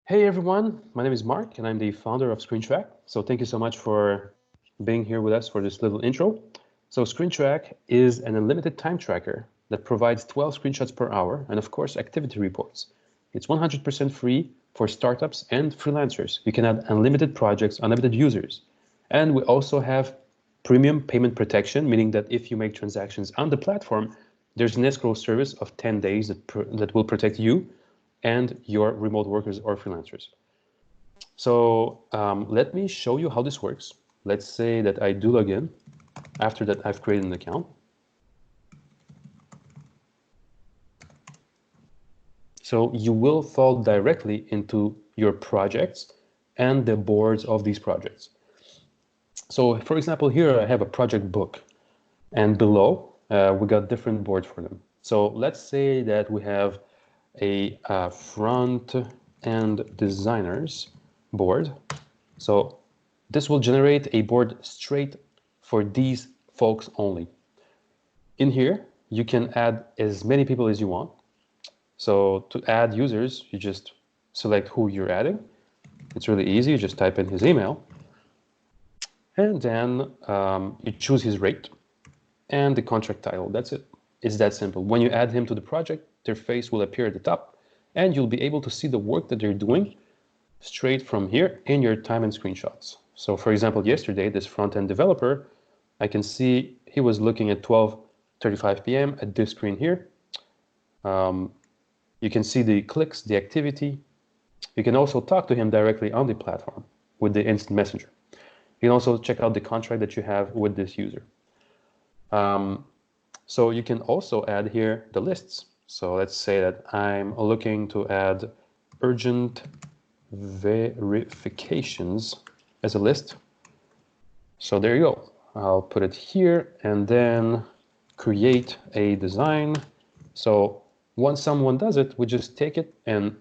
Hey everyone, my name is Mark and I'm the founder of ScreenTrack. So thank you so much for being here with us for this little intro. So ScreenTrack is an unlimited time tracker that provides 12 screenshots per hour and of course activity reports. It's 100% free for startups and freelancers. You can add unlimited projects, unlimited users. And we also have premium payment protection, meaning that if you make transactions on the platform, there's an escrow service of 10 days that will protect you and your remote workers or freelancers. So let me show you how this works. Let's say that I do log in. After that, I've created an account. So you will fall directly into your projects and the boards of these projects. So for example, here I have a project book, and below we got different boards for them. So let's say that we have a front-end designers board. So this will generate a board straight for these folks only. In here, you can add as many people as you want. So to add users, you just select who you're adding. It's really easy. You just type in his email. And then you choose his rate and the contract title. That's it. It's that simple. When you add him to the project, their face will appear at the top, and you'll be able to see the work that they're doing straight from here in your time and screenshots. So for example, yesterday, this front-end developer, I can see he was looking at 12:35 p.m. at this screen here. You can see the clicks, the activity. You can also talk to him directly on the platform with the instant messenger. You can also check out the contract that you have with this user. So you can also add here the lists. So let's say that I'm looking to add urgent verifications as a list. So there you go. I'll put it here and then create a design. So once someone does it, we just take it and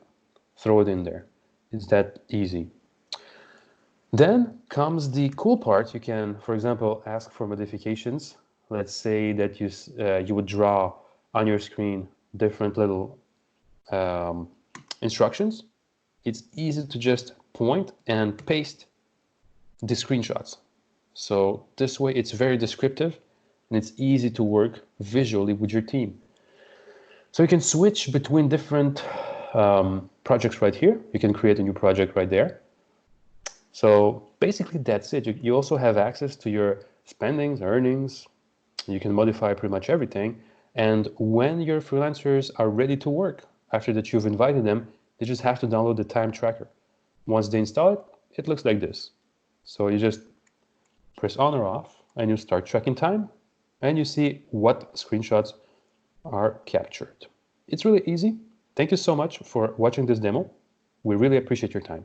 throw it in there. It's that easy. Then comes the cool part. You can, for example, ask for modifications. Let's say that you would draw on your screen different little instructions. It's easy to just point and paste the screenshots. So this way it's very descriptive and it's easy to work visually with your team. So you can switch between different projects right here. You can create a new project right there. So basically that's it. You also have access to your spendings, earnings. You can modify pretty much everything. And when your freelancers are ready to work, after that you've invited them, they just have to download the time tracker. Once they install it, it looks like this. So you just press on or off and you start tracking time and you see what screenshots are captured. It's really easy. Thank you so much for watching this demo. We really appreciate your time.